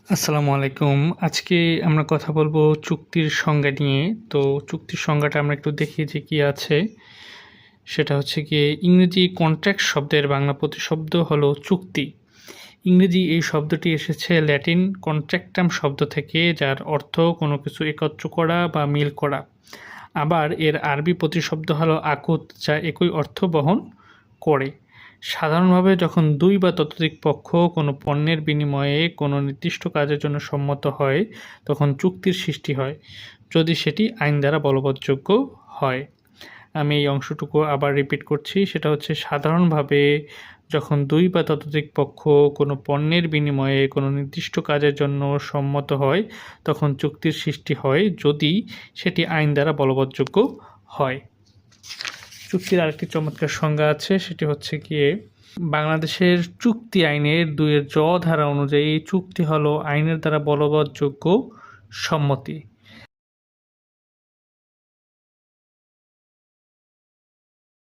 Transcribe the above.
আসসালামু আলাইকুম। আজকে আমরা কথা বলবো চুক্তির সংজ্ঞা নিয়ে। তো চুক্তির সংজ্ঞাটা আমরা একটু দেখি যে কি আছে। সেটা হচ্ছে গিয়ে ইংরেজি কন্ট্রাক্ট শব্দের বাংলা প্রতিশব্দ হলো চুক্তি। ইংরেজি এই শব্দটি এসেছে ল্যাটিন কন্ট্রাক্টাম শব্দ থেকে, যার অর্থ কোনো কিছু একত্র করা বা মিল করা। আবার এর আরবি প্রতিশব্দ হলো আকুদ, যা একই অর্থ বহন করে। সাধারণভাবে যখন দুই বা ততোধিক পক্ষ কোনো পণ্যের বিনিময়ে কোনো নির্দিষ্ট কাজের জন্য সম্মত হয়, তখন চুক্তির সৃষ্টি হয়, যদি সেটি আইন দ্বারা বলবৎযোগ্য হয়। আমি এই অংশটুকু আবার রিপিট করছি। সেটা হচ্ছে সাধারণভাবে যখন দুই বা ততোধিক পক্ষ কোনো পণ্যের বিনিময়ে কোনো নির্দিষ্ট কাজের জন্য সম্মত হয়, তখন চুক্তির সৃষ্টি হয়, যদি সেটি আইন দ্বারা বলবৎযোগ্য হয়। চুক্তির আরেকটি চমৎকার সংজ্ঞা আছে, সেটি হচ্ছে গিয়ে বাংলাদেশের চুক্তি আইনের ২ ধারা অনুযায়ী চুক্তি হলো আইনের দ্বারা বলবৎযোগ্য সম্মতি।